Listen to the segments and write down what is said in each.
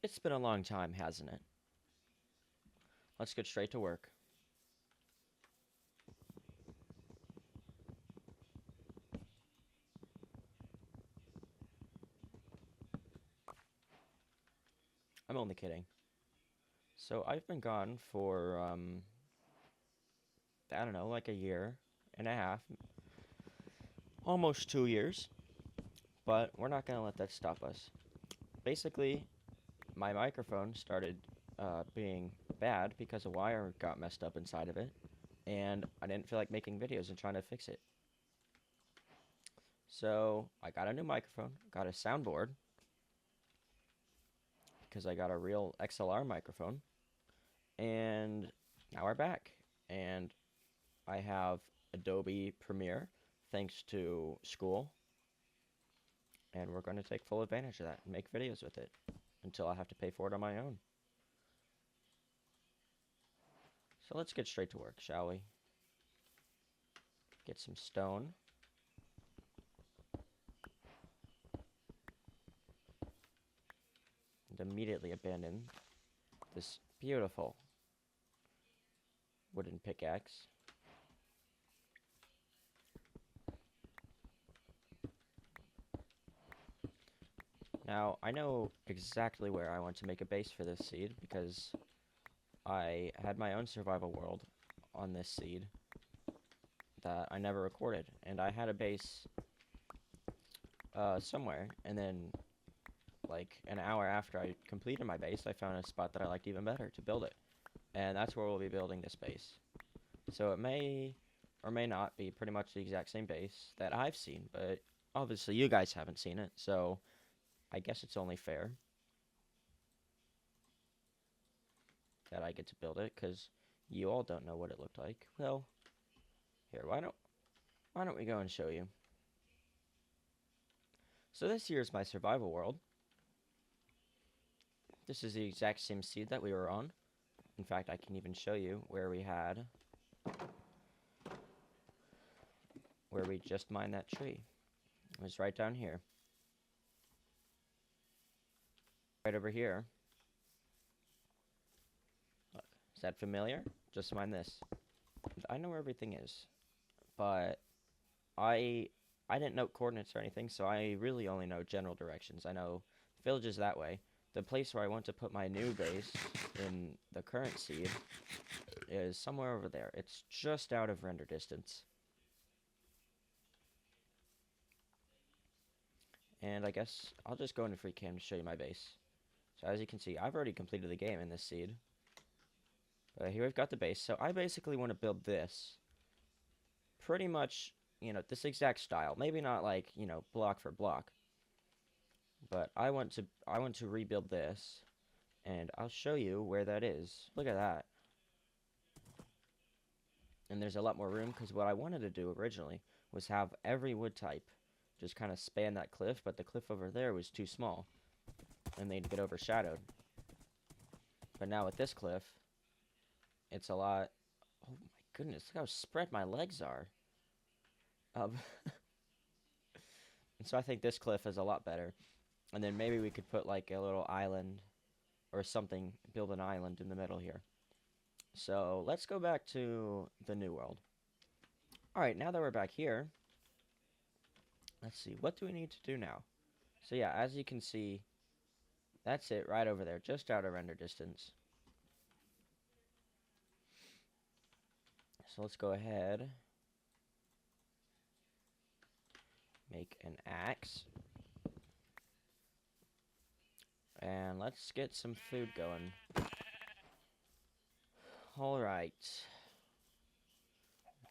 It's been a long time, hasn't it? Let's get straight to work. I'm only kidding. So I've been gone for, I don't know, like a year and a half, almost 2 years, but we're not gonna let that stop us. Basically, my microphone started being bad because a wire got messed up inside of it, and I didn't feel like making videos and trying to fix it. So I got a new microphone, got a soundboard, because I got a real XLR microphone, and now we're back. And I have Adobe Premiere thanks to school, and we're going to take full advantage of that and make videos with it until I have to pay for it on my own. So let's get straight to work, shall we? Get some stone. And immediately abandon this beautiful wooden pickaxe. Now, I know exactly where I want to make a base for this seed because I had my own survival world on this seed that I never recorded, and I had a base somewhere, and then like an hour after I completed my base, I found a spot that I liked even better to build it, and that's where we'll be building this base. So it may or may not be pretty much the exact same base that I've seen, but obviously you guys haven't seen it, so I guess it's only fair that I get to build it, because you all don't know what it looked like. Well, here, why don't we go and show you? So this here is my survival world. This is the exact same seed that we were on. In fact, I can even show you where we just mined that tree. It was right down here. Right over here. Look, is that familiar? Just mine this. I know where everything is, but I I didn't note coordinates or anything, so I really only know general directions. I know the village is that way. The place where I want to put my new base in the current seed is somewhere over there. It's just out of render distance. And I guess I'll just go into free cam to show you my base. So as you can see, I've already completed the game in this seed. But here we've got the base. So I basically want to build this pretty much, this exact style. Maybe not like, block for block. But I want to rebuild this, and I'll show you where that is. Look at that. And there's a lot more room because what I wanted to do originally was have every wood type just kind of span that cliff, but the cliff over there was too small and they'd get overshadowed. But now with this cliff, it's a lot. Oh my goodness, look how spread my legs are. Um, and so I think this cliff is a lot better. And then maybe we could put like a little island or something, build an island in the middle here. So let's go back to the new world. Alright, now that we're back here, let's see, what do we need to do now? So yeah, as you can see, that's it right over there, just out of render distance. So let's go ahead, make an axe, and let's get some food going. Alright,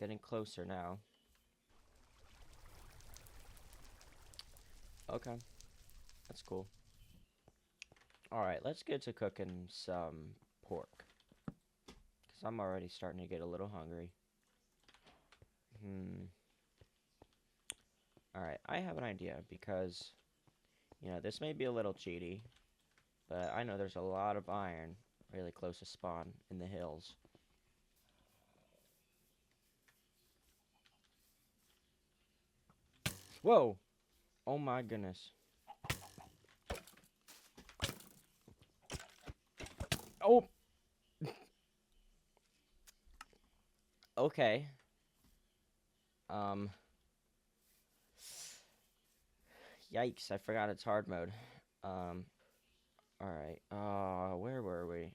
getting closer now. Okay, that's cool. Alright, let's get to cooking some pork, because I'm already starting to get a little hungry. Alright, I have an idea, because, this may be a little cheaty, but I know there's a lot of iron really close to spawn in the hills. Whoa! Oh my goodness. Oh! Okay. Um... Yikes, I forgot it's hard mode. Alright. Where were we?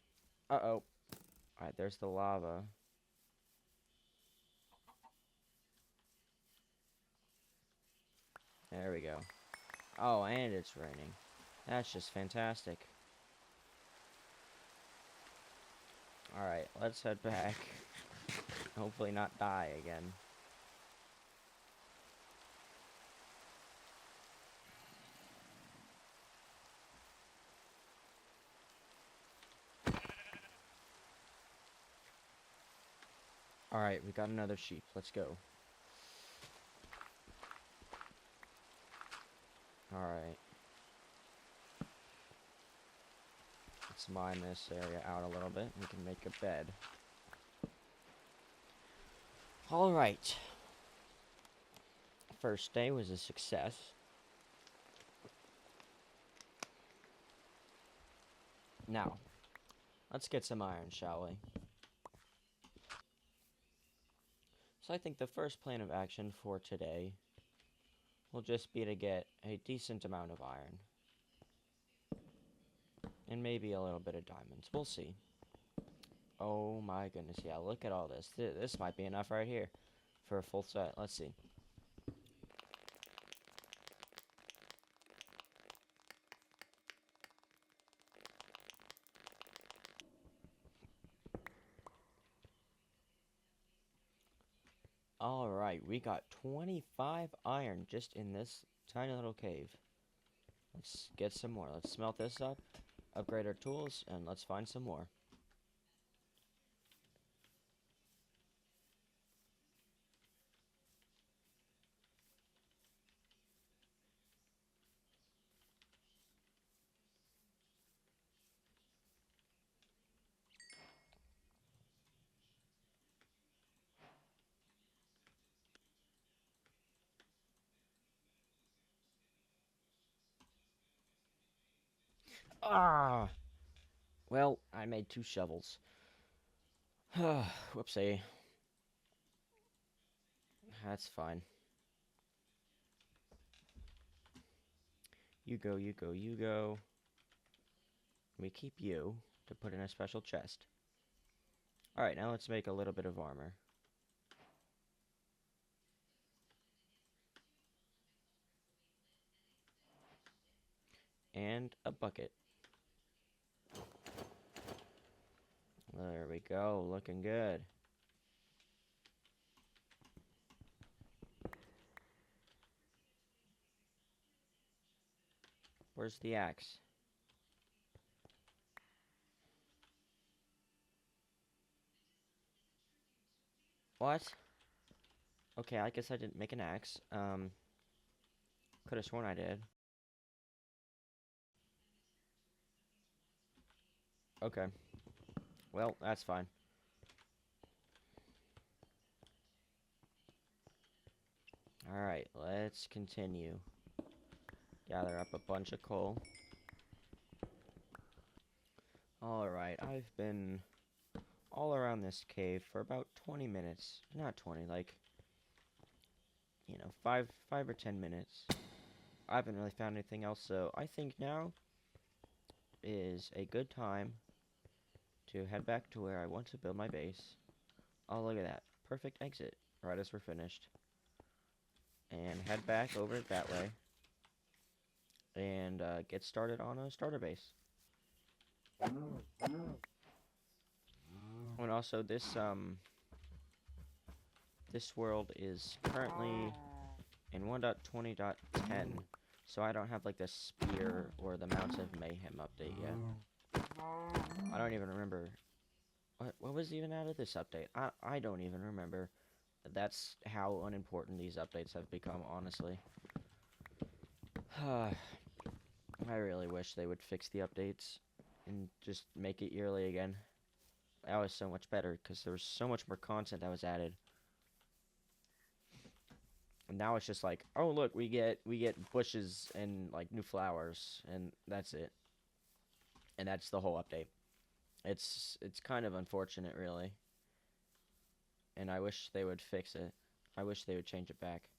Uh-oh. Alright, there's the lava. There we go. Oh, and it's raining. That's just fantastic. Alright, let's head back. Hopefully not die again. Alright, we got another sheep. Let's go. Alright. Let's mine this area out a little bit. We can make a bed. Alright. First day was a success. Now, let's get some iron, shall we? So I think the first plan of action for today will just be to get a decent amount of iron. And maybe a little bit of diamonds. We'll see. Oh my goodness, yeah, look at all this. This might be enough right here for a full set. Let's see. Alright, we got 25 iron just in this tiny little cave. Let's get some more. Let's smelt this up, upgrade our tools, and let's find some more. Ah! Well, I made 2 shovels. Whoopsie. That's fine. You go, you go, you go. We keep you to put in a special chest. Alright, now let's make a little bit of armor. And a bucket. There we go, looking good. Where's the axe? What? Okay, I guess I didn't make an axe. Could have sworn I did. Okay. Well, that's fine. Alright, let's continue. Gather up a bunch of coal. Alright, I've been all around this cave for about 20 minutes. Not 20, like, you know, 5 or 10 minutes. I haven't really found anything else, so I think now is a good time to head back to where I want to build my base. Oh, look at that. Perfect exit right as we're finished. And head back over that way. And get started on a starter base. And also, this world is currently in 1.20.10, so I don't have like the Spear or the Mountain of Mayhem update yet. I don't even remember what was even out of this update. I don't even remember. That's how unimportant these updates have become, honestly. I really wish they would fix the updates and just make it yearly again. That was so much better because there was so much more content that was added. And now it's just like, oh look, we get bushes and like new flowers, and that's it. And that's the whole update. It's kind of unfortunate, really, and I wish they would fix it. I wish they would change it back,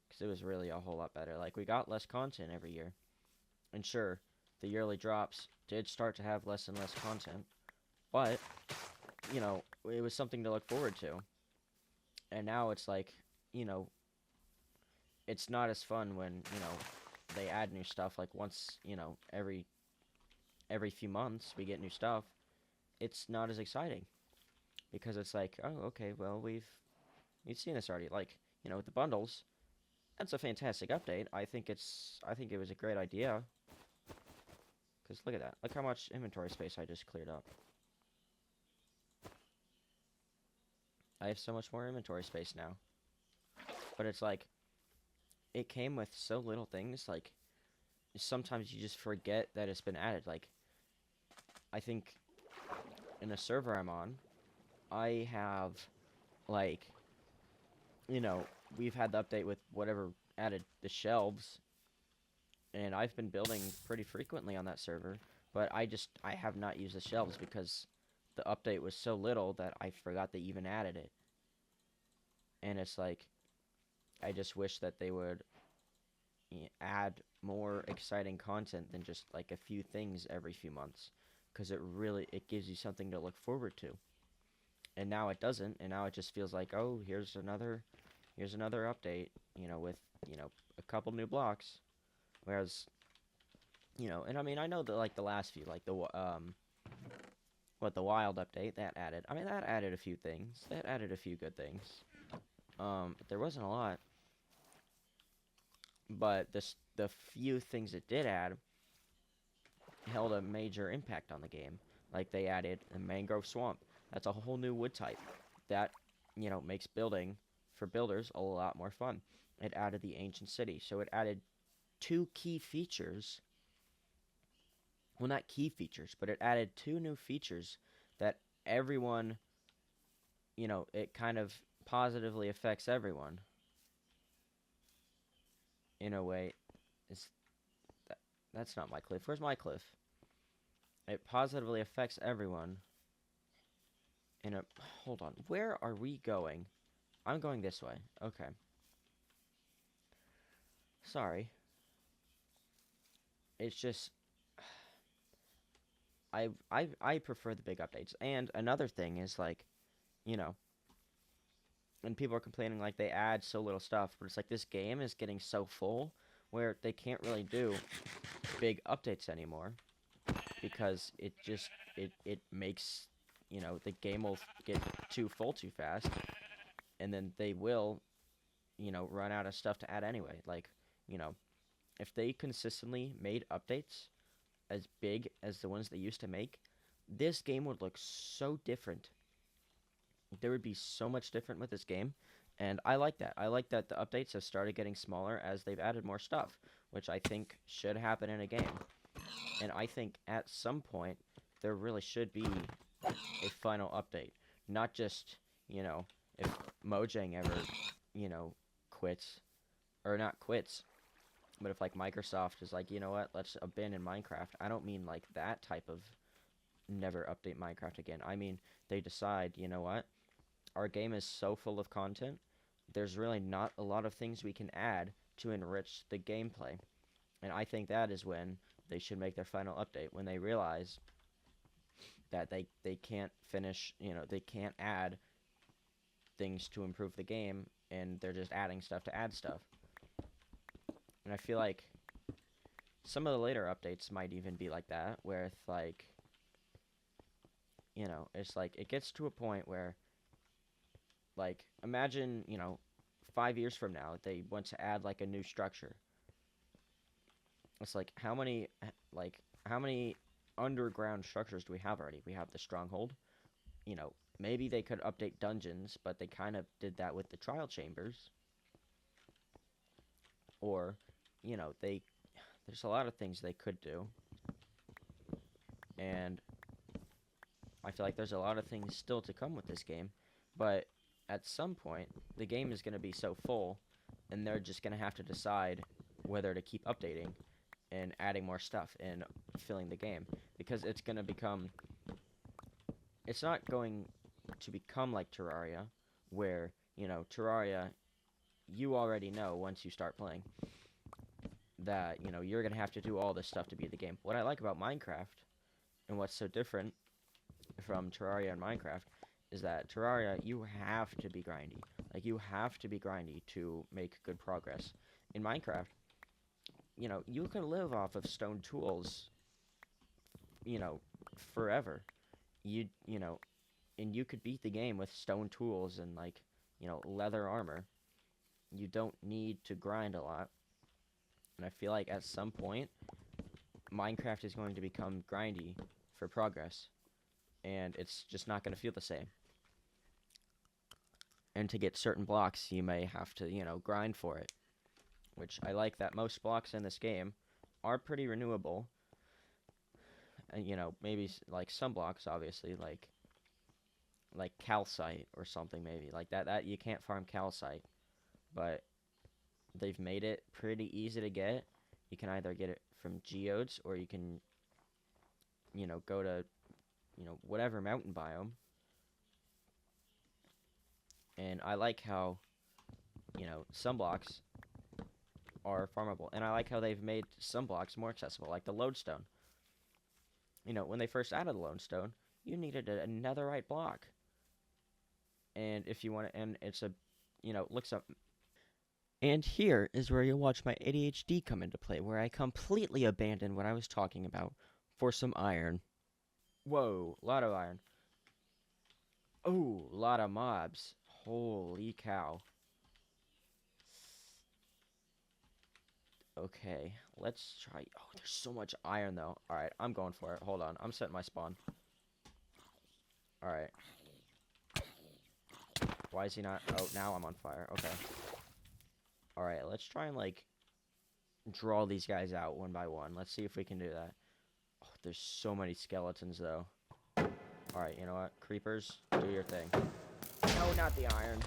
because it was really a whole lot better. Like, we got less content every year, and sure, the yearly drops did start to have less and less content, but you know, it was something to look forward to. And now it's like, you know, it's not as fun when, they add new stuff like once, every few months we get new stuff. It's not as exciting because it's like, oh, okay, well, we've seen this already. Like, with the bundles, that's a fantastic update. I think it was a great idea. Cuz look at that. Look how much inventory space I just cleared up. I have so much more inventory space now. But it's like it came with so little things, like sometimes you just forget that it's been added. Like, I think in a server I'm on, I have, like, we've had the update with whatever added the shelves, and I've been building pretty frequently on that server, but I have not used the shelves because the update was so little that I forgot they even added it. And it's like, I just wish that they would add more exciting content than just like a few things every few months, because it gives you something to look forward to. And now it doesn't, and now it just feels like, oh, here's another update, with a couple new blocks. Whereas, and I mean, I know that like the last few, like the wild update that added, I mean, that added a few things, that added a few good things. But there wasn't a lot. But the few things it did add held a major impact on the game. Like, they added a mangrove swamp. That's a whole new wood type that, makes building for builders a lot more fun. It added the ancient city, so it added two key features. Well, not key features, but it added two new features that everyone, it kind of positively affects everyone in a way. Is that's not my cliff. Where's my cliff? It positively affects everyone in a... Hold on. Where are we going? I'm going this way. Okay. Sorry. It's just... I prefer the big updates. And another thing is, like, and people are complaining, like, they add so little stuff, but it's like this game is getting so full where they can't really do big updates anymore, because it makes, the game will get too full too fast, and then they will, run out of stuff to add anyway. Like, if they consistently made updates as big as the ones they used to make, this game would look so different. There would be so much different with this game, and I like that. I like that the updates have started getting smaller as they've added more stuff, which I think should happen in a game. And I think at some point there really should be a final update, not just, if Mojang ever, quits, or not quits, but if like Microsoft is like, you know what, let's abandon Minecraft. I don't mean like that type of never update Minecraft again. I mean, they decide, you know what, our game is so full of content, there's really not a lot of things we can add to enrich the gameplay. And I think that is when they should make their final update, when they realize that they can't finish, they can't add things to improve the game, and they're just adding stuff to add stuff. And I feel like some of the later updates might even be like that, where it's like, it's like it gets to a point where, like, imagine, 5 years from now, they want to add like a new structure. It's like, how many underground structures do we have already? We have the stronghold. Maybe they could update dungeons, but they kind of did that with the trial chambers. Or, there's a lot of things they could do. And I feel like there's a lot of things still to come with this game. But at some point, the game is going to be so full, and they're just going to have to decide whether to keep updating and adding more stuff and filling the game. Because it's going to become it's not going to become like Terraria, where, you know, Terraria, you already know once you start playing that, you know, you're going to have to do all this stuff to beat the game. What I like about Minecraft, and what's so different from Terraria and Minecraft, is that Terraria, you have to be grindy. Like, you have to be grindy to make good progress. In Minecraft, you know, you can live off of stone tools, you know, forever. You know, and you could beat the game with stone tools and, like, you know, leather armor. You don't need to grind a lot. And I feel like at some point, Minecraft is going to become grindy for progress. And it's just not going to feel the same. And to get certain blocks, you may have to, you know, grind for it. Which I like that most blocks in this game are pretty renewable. And, you know, maybe, like, some blocks, obviously, like calcite or something, maybe. Like, that you can't farm calcite. But they've made it pretty easy to get. You can either get it from geodes, or you can, you know, go to, you know, whatever mountain biome. And I like how, you know, some blocks are farmable. And I like how they've made some blocks more accessible, like the lodestone. You know, when they first added the lodestone, you needed a netherite block. And if you want to, and it's a, you know, looks up. And here is where you'll watch my ADHD come into play, where I completely abandoned what I was talking about for some iron. Whoa, lot of iron. Oh, lot of mobs. Holy cow. Okay, let's try. Oh, there's so much iron, though. Alright, I'm going for it. Hold on, I'm setting my spawn. Alright. Why is he not? Oh, now I'm on fire. Okay. Alright, let's try and, like, draw these guys out one by one. Let's see if we can do that. Oh, there's so many skeletons, though. Alright, you know what? Creepers, do your thing. No, not the iron.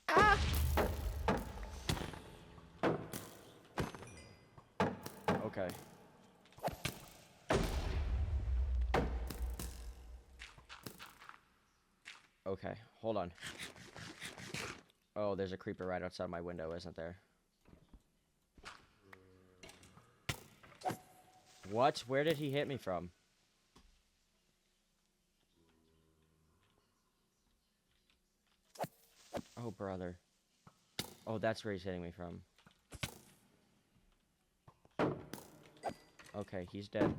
Ah! Okay. Okay, hold on. Oh, there's a creeper right outside my window, isn't there? What? Where did he hit me from? Oh, brother. Oh, that's where he's hitting me from. Okay, he's dead.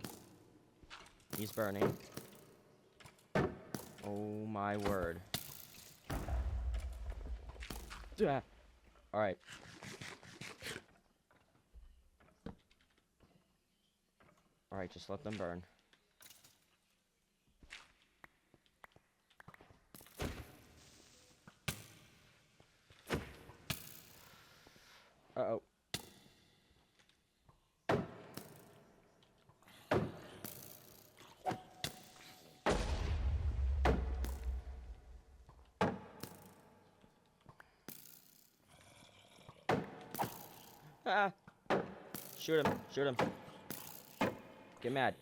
He's burning. Oh, my word. Yeah. Alright. Alright, just let them burn. Uh-oh. Ah! Shoot him. Shoot him. Get mad.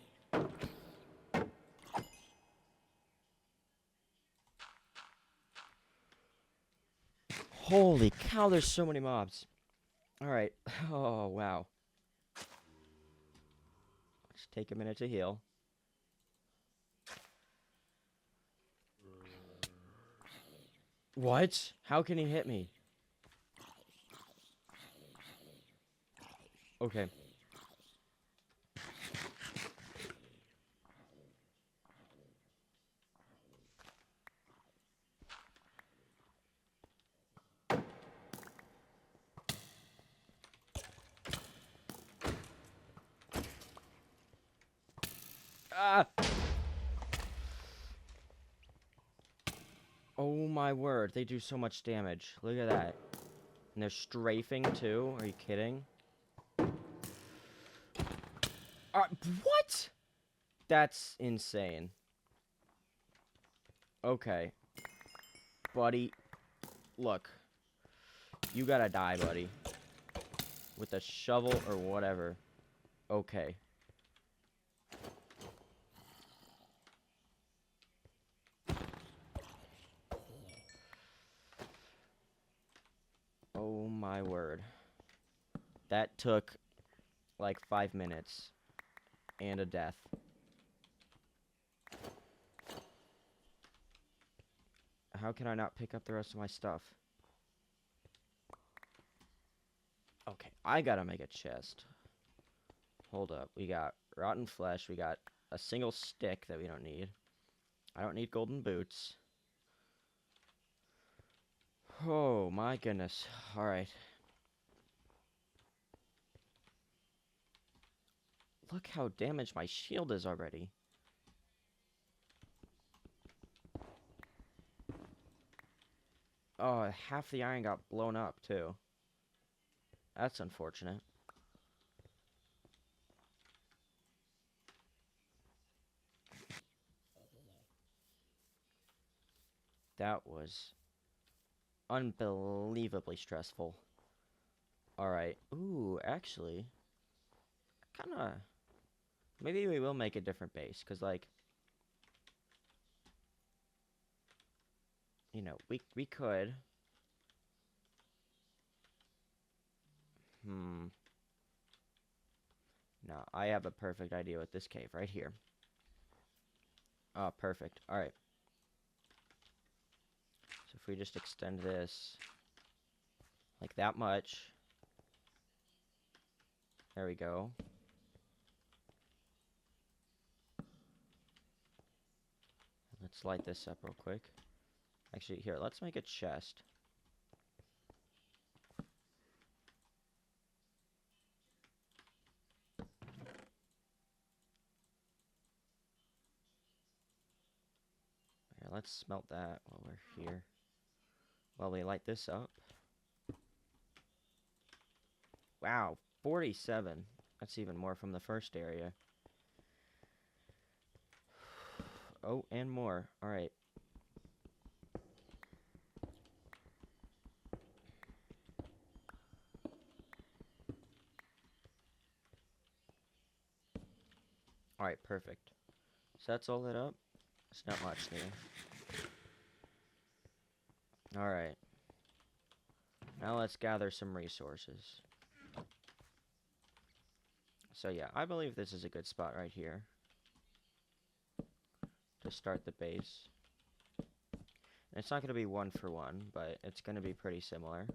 Holy cow, there's so many mobs. Alright. Oh, wow. Let's take a minute to heal. What? How can he hit me? Okay. Ah! Oh my word, they do so much damage. Look at that. And they're strafing too? Are you kidding? What? That's insane. Okay. Buddy. Look. You gotta die, buddy. With a shovel or whatever. Okay. Oh my word. That took like 5 minutes and a death. How can I not pick up the rest of my stuff? Okay, I gotta make a chest. Hold up. We got rotten flesh. We got a single stick that we don't need. I don't need golden boots. Oh my goodness. Alright. Look how damaged my shield is already. Oh, half the iron got blown up too. That's unfortunate. That was unbelievably stressful. Alright. Ooh, actually, kinda... Maybe we will make a different base, because, like... You know, we could... No, I have a perfect idea with this cave right here. Oh, perfect. Alright. So if we just extend this... like that much... There we go. Let's light this up real quick. Actually, here, let's make a chest. Here, let's smelt that while we're here. While we light this up. Wow, 47. That's even more from the first area. Oh, and more. Alright. Alright, perfect. So that's all lit up. It's not much there. Alright. Now let's gather some resources. So yeah, I believe this is a good spot right here to start the base. And it's not going to be 1 for 1, but it's going to be pretty similar.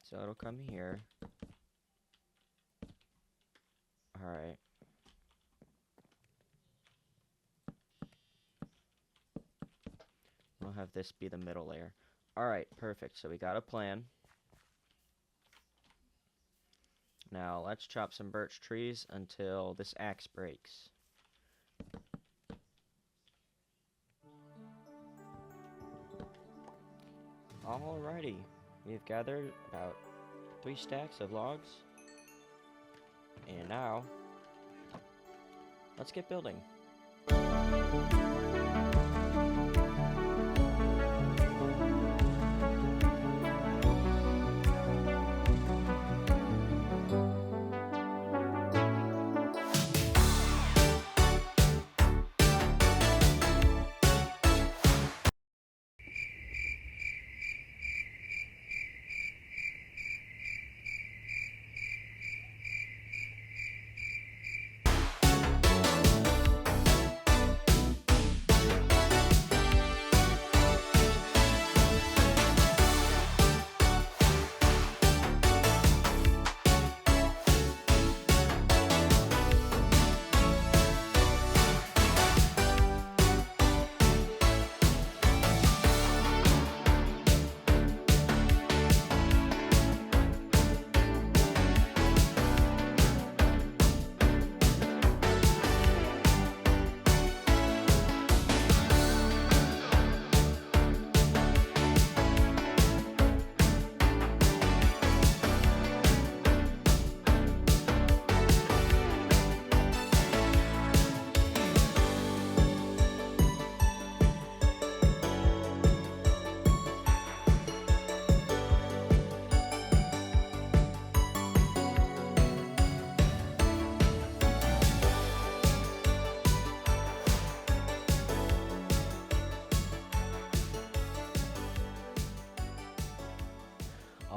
So it'll come here. Alright. We'll have this be the middle layer. Alright, perfect. So we got a plan. Now let's chop some birch trees until this axe breaks. Alrighty. We've gathered about 3 stacks of logs. And now, let's get building.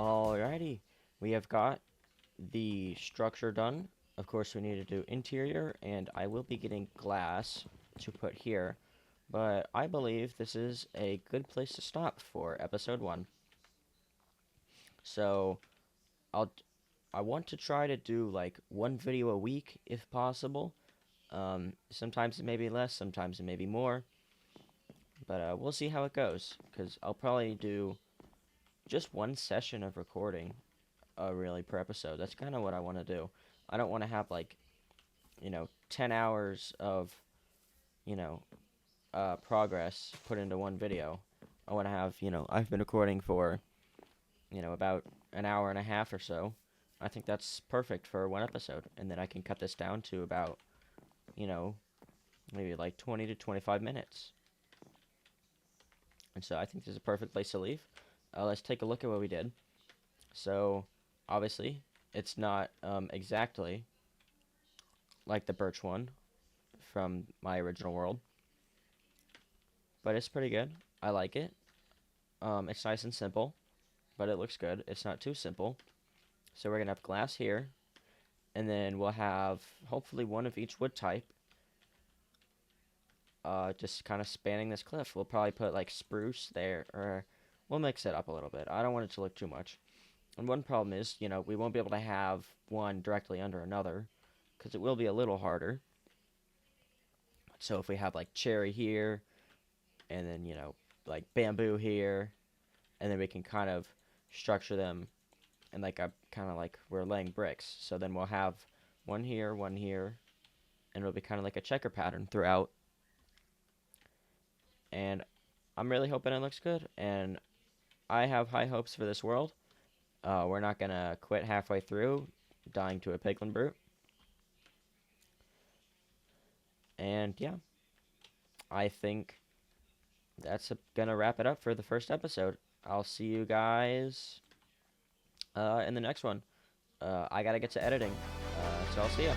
Alrighty, we have got the structure done. Of course, we need to do interior, and I will be getting glass to put here. But I believe this is a good place to stop for episode 1. So, I'll I want to try to do like one video a week if possible. Sometimes it may be less, sometimes it may be more. But we'll see how it goes, because I'll probably do just one session of recording really per episode. That's kind of what I want to do. I don't want to have like, 10 hours of, progress put into one video. I want to have, I've been recording for, about an hour and a half or so. I think that's perfect for one episode. And then I can cut this down to about, maybe like 20 to 25 minutes. And so I think this is a perfect place to leave. Let's take a look at what we did. So, obviously, it's not exactly like the birch one from my original world. But it's pretty good. I like it. It's nice and simple, but it looks good. It's not too simple. So we're going to have glass here, and then we'll have hopefully one of each wood type. Just kind of spanning this cliff. We'll probably put like spruce there, or we'll mix it up a little bit. I don't want it to look too much. And one problem is, we won't be able to have one directly under another, because it will be a little harder. So if we have like cherry here, and then, like bamboo here, and then we can kind of structure them and like kind of like we're laying bricks. So then we'll have one here, and it'll be kind of like a checker pattern throughout. And I'm really hoping it looks good, and I have high hopes for this world. We're not gonna quit halfway through, dying to a piglin brute. And yeah, I think that's gonna wrap it up for the first episode. I'll see you guys in the next one. I gotta get to editing, so I'll see ya.